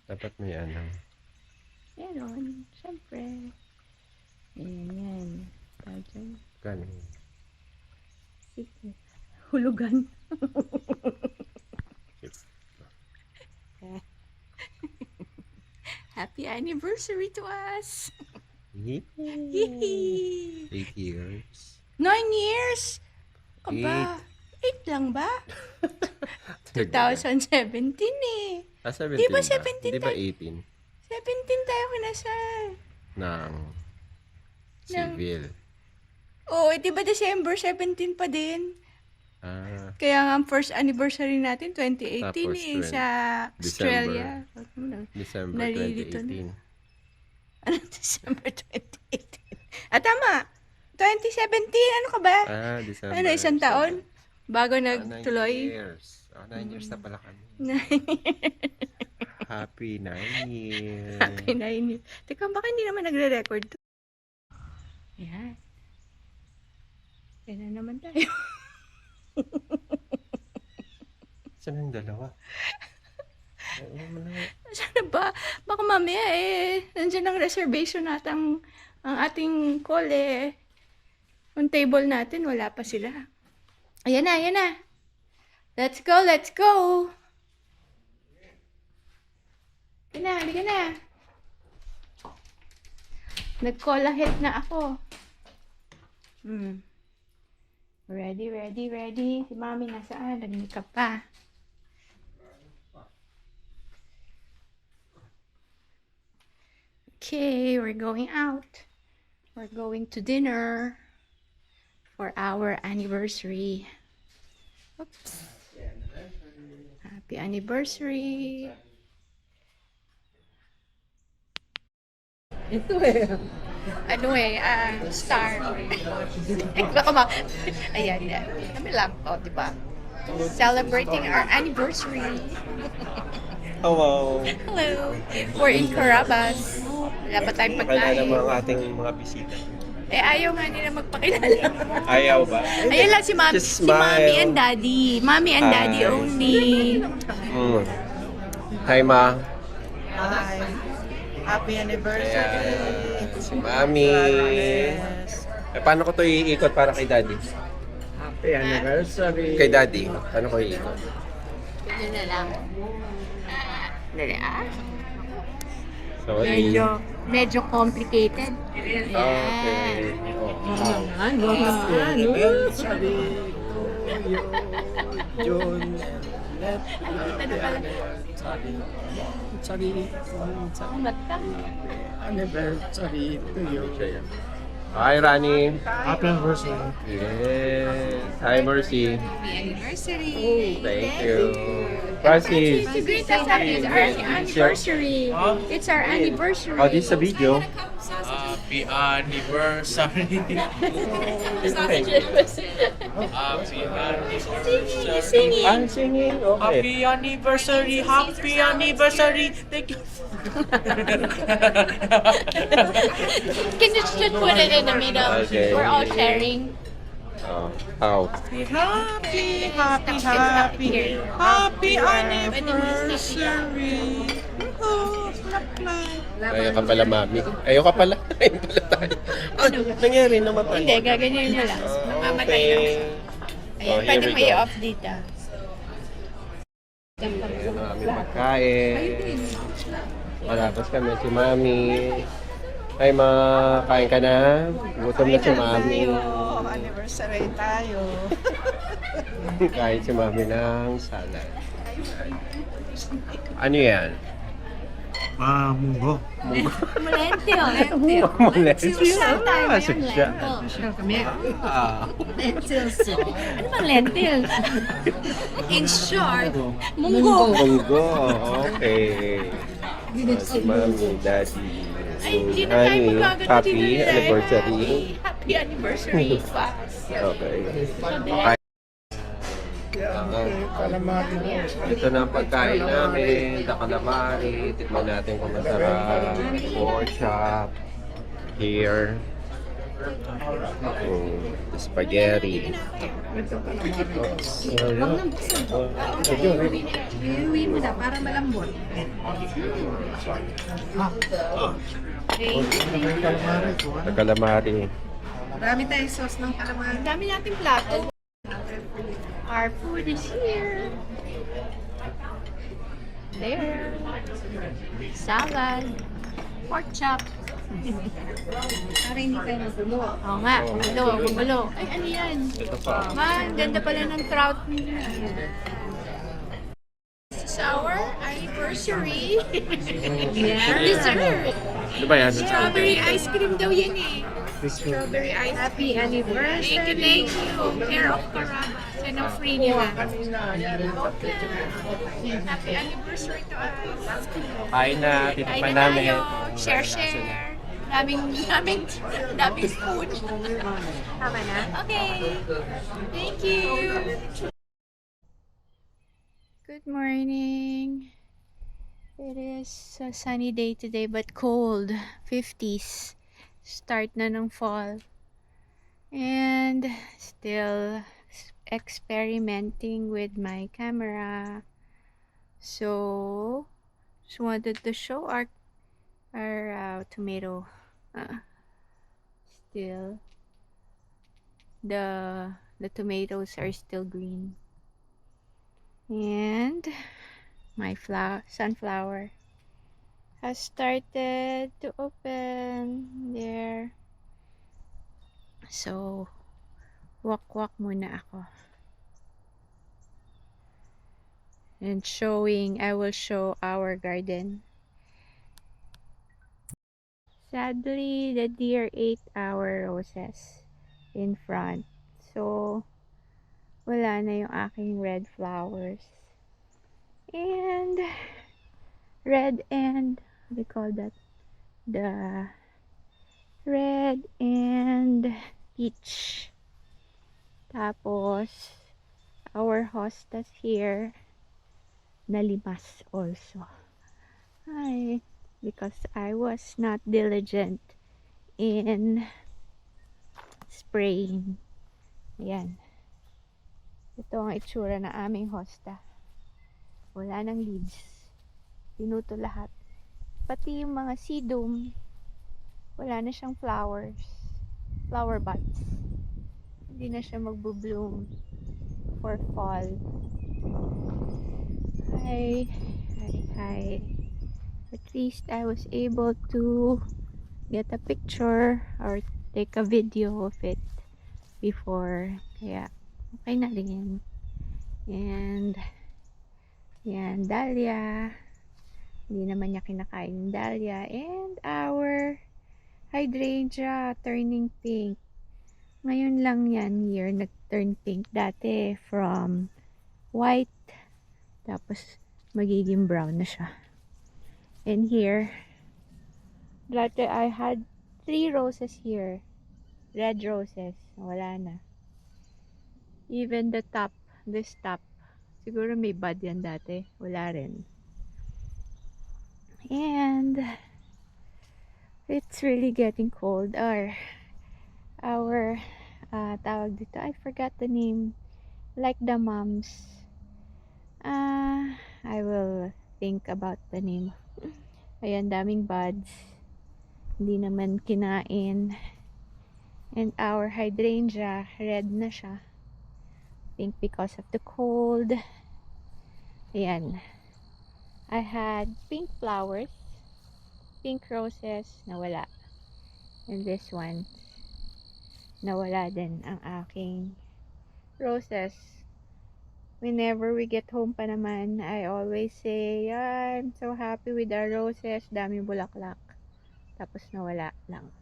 Dapat may ano. Meron, syempre. Ayan, yan. Tawag Ganun. sige. Hulugan. Happy anniversary to us! Yee. Yee! 8 years. 9 years! Aba, 8 lang ba? 2017 eh. Ah, 17 Di ba ba? 17 Di ba tayo? 18? 17 tayo kinasal. Ng civil. Oo, di ba December 17 pa din? Ah, Kaya nga ang first anniversary natin, 2018 Tapos eh, sa Australia. December Nalilito 2018. Ano, December 2018? Ah, tama. 2017, ano ka ba? Ah, December. Ano, isang taon? Bago 9 nagtuloy? years. 9 years na pala kami. Happy 9 years. Happy 9 years. Teka, baka hindi naman nagre-record to. Ayan. Yan na naman tayo. Saan yung dalawa? Sana ba? Baka mamaya nandiyan ang reservation natin ang ating call eh. Ang table natin, wala pa sila. Ayan na, ayan na. Let's go, let's go. Halika na. Nag-call ahead na ako. Ready, ready, ready. Si Mami nasaan? Nag-makeup pa. Okay, we're going out. We're going to dinner for our anniversary. Oops. Happy anniversary. Ito eh. Ano star. Baka ayan, yan. Kami lang, diba? Celebrating our anniversary. Hello. Hello. We're in Carabas. Wala pa tayong Pakilala pagkain. mo ang ating mga bisita. Ayaw nga nila magpakilala. Ayaw ba? Ayun lang si Mami. Just Si Mami smile. and Daddy. Mami and Daddy Hi. only. Hi, Ma. Hi. Happy anniversary. Ayan, si Mami. Yes. Paano ko to iikot para kay Daddy? Happy anniversary. Kay Daddy, paano ko iikot? Ganyan na lang. Dali Sorry. Medyo complicated. Okay. Ano? Anniversary to you, June. Anniversary to you. Hi, Rani. Happy anniversary. Yes. Hi, Mercy. Happy anniversary. Thank you. Francis. To greet us, it's our anniversary. It's our anniversary. Oh, this is a video. Happy anniversary. Happy anniversary. Singing. I'm singing. Okay. Happy anniversary. Happy anniversary. Thank you. Can you just put it in the middle? Okay. We're all sharing. Oh, how? Happy, happy, Stop happy, here. happy anniversary. Oh, Ayaw ka pala, Mami. Ayaw ka pala. Ayaw pala tayo. Ano? Nangyari namatay. Hindi, gaganyan mo lang. Mamamatay lang. Ayan, Oh, here pwede we mo go. i-off dito. Ayan ang aming pagkain. Malapos kami si Mami. Ay, Ma, kain ka na? Gutom na si Mami. Anniversary tayo. Kain si Mami ng salad. Ano yan? Munggo. Lentil. Lentil. Ah, siya. Lentil soup. Ano bang lentil? In short, munggo. Munggo. Okay. Si Mami, Daddy. Ay, hindi na tayo Honey, magagano happy dito na. anniversary. Happy anniversary. Okay. Ito na ang pagkain namin, the calamari. Tikman natin kung masarap. Pork chop. Here. Spaghetti. Iuwi mo na para malambot. Sa calamari. Marami tayong sauce ng calamari. Ang dami nating plato. Our food is here. There. Salad. Pork chop. Para hindi tayo magulo. Oo nga, gulo. Ay, ano yan? Ito pa. Man, ganda pala ng trout nila. This is our anniversary. Dessert. Ano ba yan? Strawberry ice cream daw yan eh. Strawberry ice cream. Happy anniversary. Thank you. Care of Carabas. Yan ang free nila. Happy anniversary to us. Kain na, Kain titipan na namin. tayo. Share. Daming spoon. Tama na? Okay. Thank you. Good morning. It is a sunny day today but cold. 50s. Start na ng fall. And still experimenting with my camera. So, just wanted to show our tomato. Still, the tomatoes are still green. And my sunflower has started to open there. So, walk muna ako. And I will show our garden. Sadly, the deer ate our roses in front. So, wala na yung aking red flowers. And, what do you call that? The red and peach. Tapos, our hostas here, nalimas also. Because I was not diligent in spraying. Ayan. Ito ang itsura ng aming hosta. Wala nang leaves. Pinuto lahat. Pati yung mga sedum, wala na siyang flowers. Flower buds. Hindi na siya magbo-bloom for fall. Hi. At least I was able to get a picture or take a video of it before. Kaya, okay na rin. And, yan, dahlia. Hindi naman niya kinakain yung dahlia. And our hydrangea turning pink. Ngayon lang yan year nag-turn pink. Dati from white, tapos magiging brown na siya. And here, dati I had 3 roses here. Red roses. Wala na. Even the top, this top, siguro may bud yan dati. Wala rin. And it's really getting cold. Our tawag dito, I forgot the name. Like the moms. I will think about the name. Ayan, daming buds. Hindi naman kinain. And our hydrangea, red na siya. I think because of the cold. Ayan. I had pink flowers. Pink roses. Nawala. And this one. Nawala din ang aking roses. Whenever we get home pa naman, I always say, I'm so happy with our roses. Daming bulaklak. Tapos nawala lang.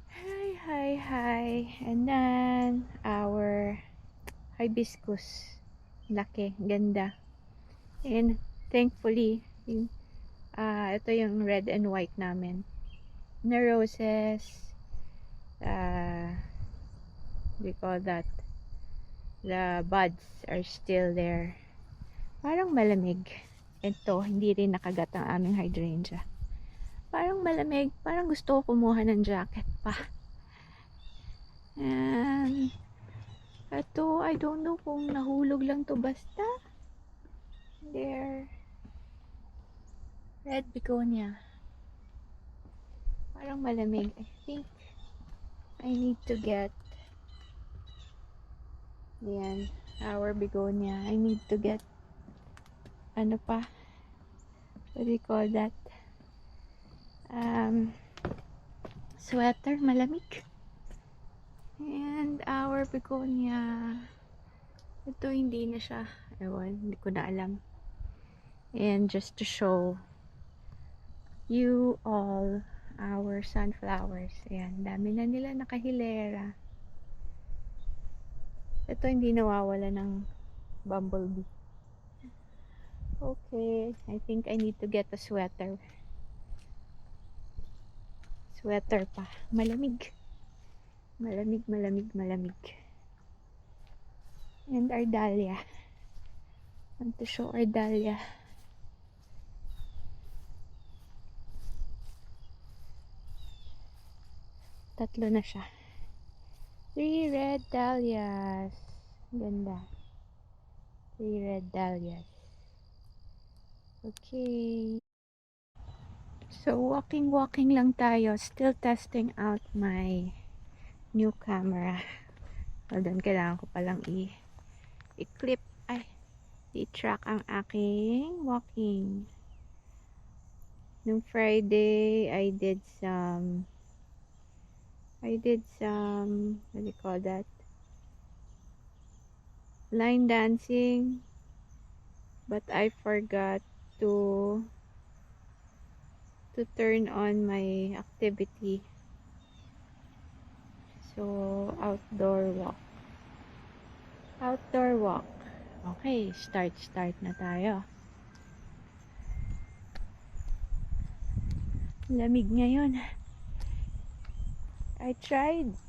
Hi. And then, our hibiscus. Laki. Ganda. And thankfully, ito yung red and white namin. Na roses. We call that. The buds are still there. Parang malamig. Ito, hindi rin nakagat ang aming hydrangea. Parang malamig. Parang gusto ko kumuha ng jacket pa. And ito, I don't know kung nahulog lang to basta. Hindi, Red begonia. Parang malamig. I think I need to get yan, our begonia. I need to get ano pa? What do you call that? Sweater, malamig. And our begonia. Ito hindi na siya. Ewan, hindi ko na alam. And just to show you all our sunflowers. Ayan, dami na nila nakahilera. Ito hindi nawawala ng bumblebee. Okay, I think I need to get a sweater. Sweater pa. Malamig. Malamig, malamig, malamig. And our dahlia. Want to show our dahlia. Tatlo na siya. 3 red dahlias. Ganda. 3 red dahlias. Okay. So, walking lang tayo. Still testing out my new camera. Hold on, kailangan ko palang i-clip. I-track ang aking walking. Nung Friday, I did some, what do you call that? Line dancing. But I forgot to turn on my activity. So, outdoor walk. Okay, start na tayo. Lamig ngayon. I tried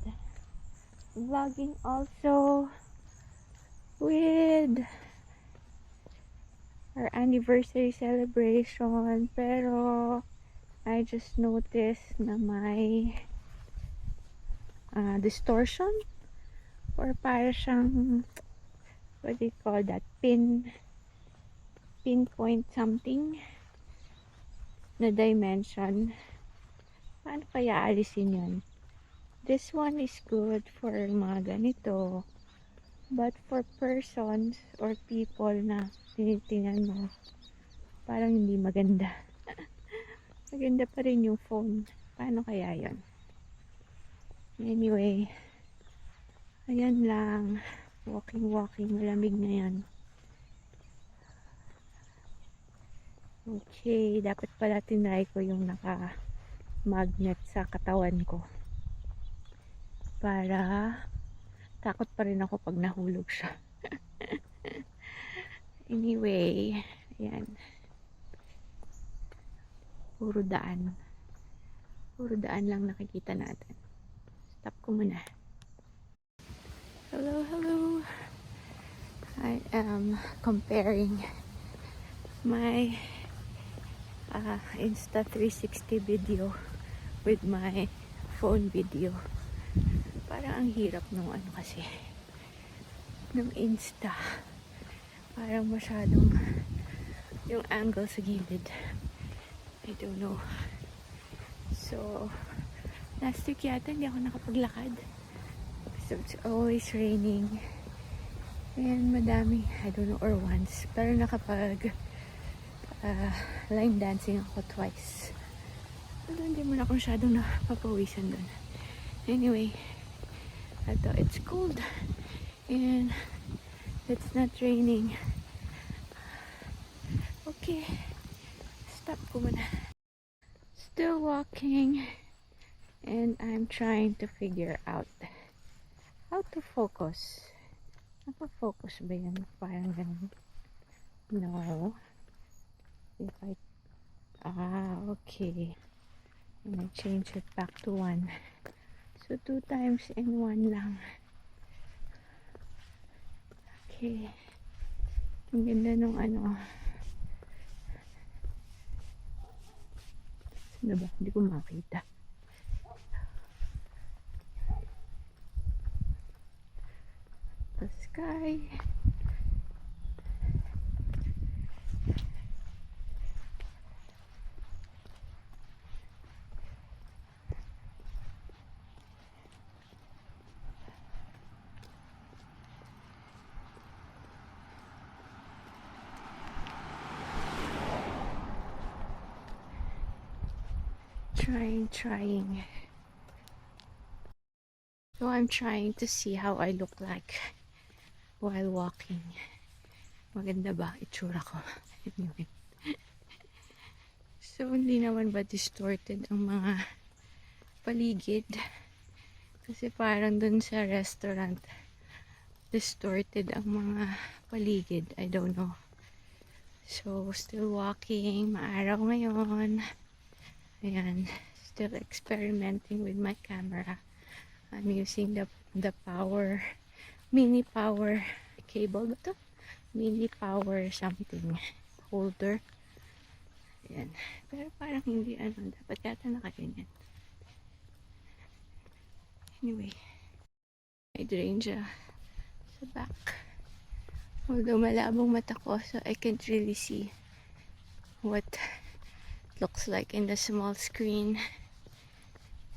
vlogging also with our anniversary celebration, pero I just noticed na may distortion or para siyang, what do you call that, pinpoint something na dimension. Paano kaya alisin yun? This one is good for mga ganito, but for persons or people na tinitingnan mo, parang hindi maganda. Maganda pa rin yung phone. Paano kaya yun? Anyway, ayan lang. Walking. Malamig na yan. Okay, dapat pala tinry ko yung naka-magnet sa katawan ko. Para takot pa rin ako pag nahulog siya. Anyway, ayan. Puro daan lang nakikita natin. Stop ko muna. Hello. I am comparing my Insta 360 video with my phone video. Parang ang hirap nung kasi nung Insta. Parang masyadong yung angle sa gilid. I don't know. So, last week yata hindi ako nakapaglakad. So, it's always raining. And madami, I don't know, or once. Pero nakapag line dancing ako twice. Pero hindi mo na ako masyadong napapawisan doon. Anyway, it's cold. And it's not raining. Okay. Stop ko muna. Still walking, and I'm trying to figure out how to focus. Naka-focus ba yan? Parang ganun. No. If I okay. And I change it back to 1. So 2 times in 1 lang. Okay. Ang ganda nung ano ba? Hindi ko makita. The sky. Trying. So I'm trying to see how I look like while walking. Maganda ba itsura ko? Anyway. So, hindi naman ba distorted ang mga paligid? Kasi parang dun sa restaurant, distorted ang mga paligid. I don't know. So, still walking. Maaraw ngayon. Ayan. Still experimenting with my camera. I'm using the power, mini power cable ba to? Mini power something holder. Ayan. Pero parang hindi dapat yata nakaganyan. Anyway, hydrangea sa back. Although malabong mata ko, so I can't really see what it looks like in the small screen.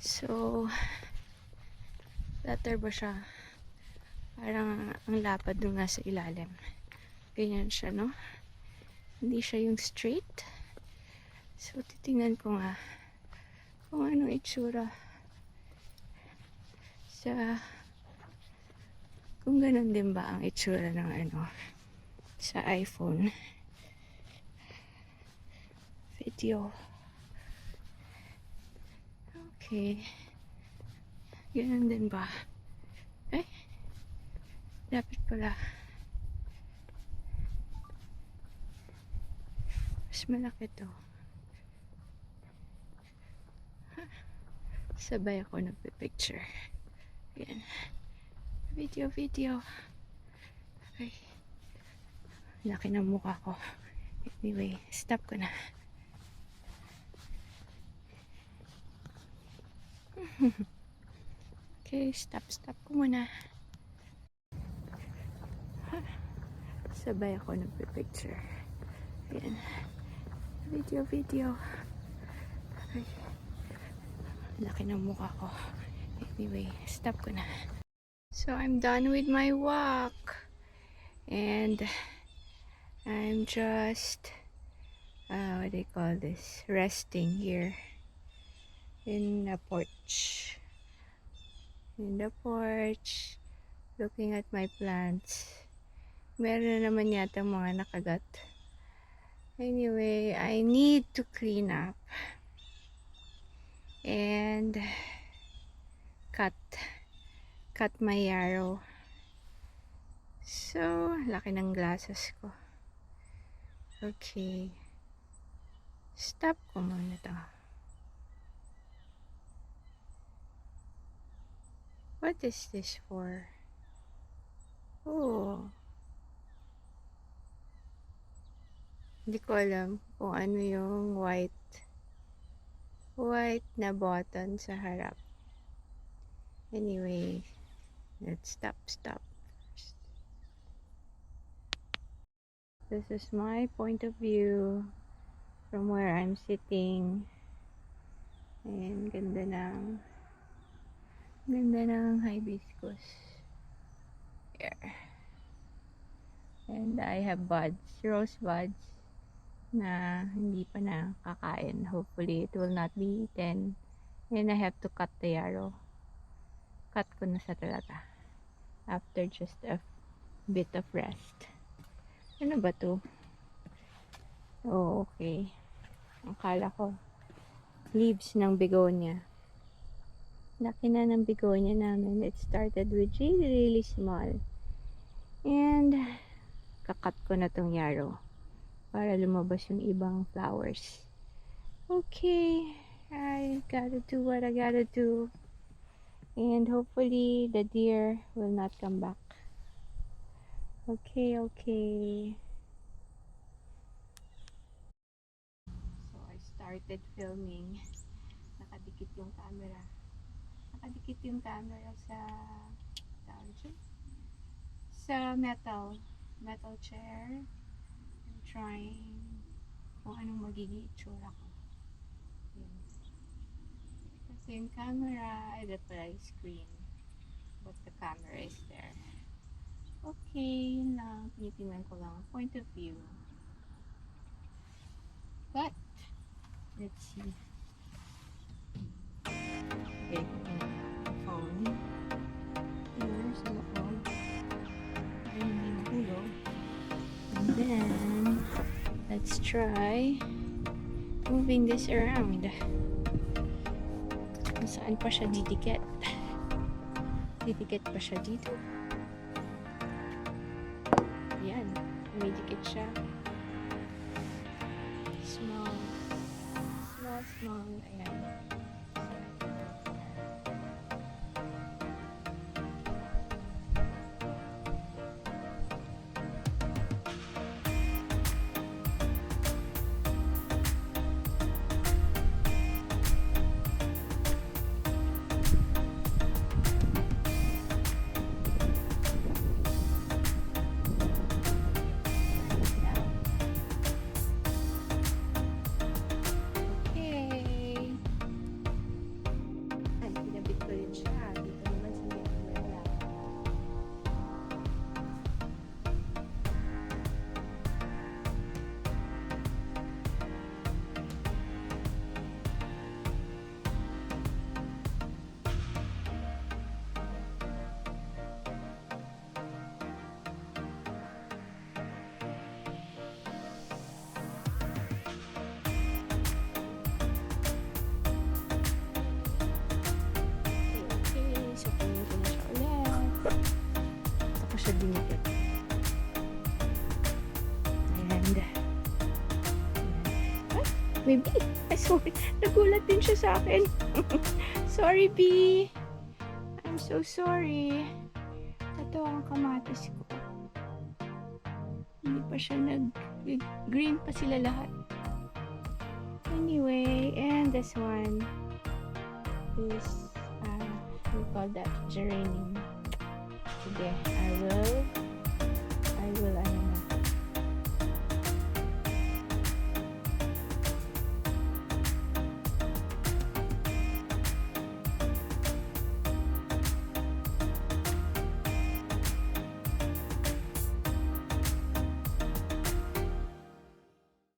So, letter ba siya? Parang ang lapad nung nasa ilalim. Ganyan siya, no? Hindi siya yung straight. So, titingnan ko nga kung anong itsura sa kung ganun din ba ang itsura ng sa iPhone video. Okay. Ganun din ba? Eh? Dapat pala mas malaki to. Sabay ako nagpipicture. Yan. Video. Okay. Laki ng mukha ko. Anyway, stop ko na. Okay, stop ko muna. Sabay ako nagpipicture. Yan. Video. Okay. Laki ng mukha ko. Anyway, stop ko na. So, I'm done with my walk. And I'm just, what do you call this? Resting here in the porch. In the porch, looking at my plants. Meron na naman yata mga nakagat. Anyway, I need to clean up. And cut my yarrow. So, laki ng glasses ko. Okay. Stop ko muna to. What is this for? Oh. Hindi ko alam kung ano yung white na button sa harap. Anyway, let's stop. This is my point of view from where I'm sitting. And ganda ng hibiscus. Here. And I have rose buds na hindi pa nakakain. Hopefully, it will not be eaten. And I have to cut the yarrow. Cut ko na siya talaga. After just a bit of rest. Ano ba to? Oh, okay. Akala ko leaves ng begonia. Laki na ng begonia namin. It started with really small. And kakat ko na tong yarrow para lumabas yung ibang flowers. Okay, I gotta do what I gotta do. And hopefully the deer will not come back. Okay. So I started filming. Nakadikit yung camera sa metal chair. I'm trying kung anong magiging itsura ko. Yun. Kasi yung camera, ay pala yung screen, but the camera is there. Okay, yun lang. Tinitingnan ko lang point of view. But let's see. Let's try moving this around. Kung saan pa siya didikit. Didikit pa siya dito. Yan. Dumidikit siya. Small. Small, small. Ayan. Okay. Ay, pinabit ko rin siya. Dito naman sa may umbrella. Okay, so kunin ko na siya ulit. Tapos siya dinikit. And, ay, may bee. Ay, sorry. Nagulat din siya sa akin. Sorry, bee. I'm so sorry. Ito ang kamatis ko. Hindi pa siya green pa sila lahat. Anyway, and this one is we call that geranium. Sige, I will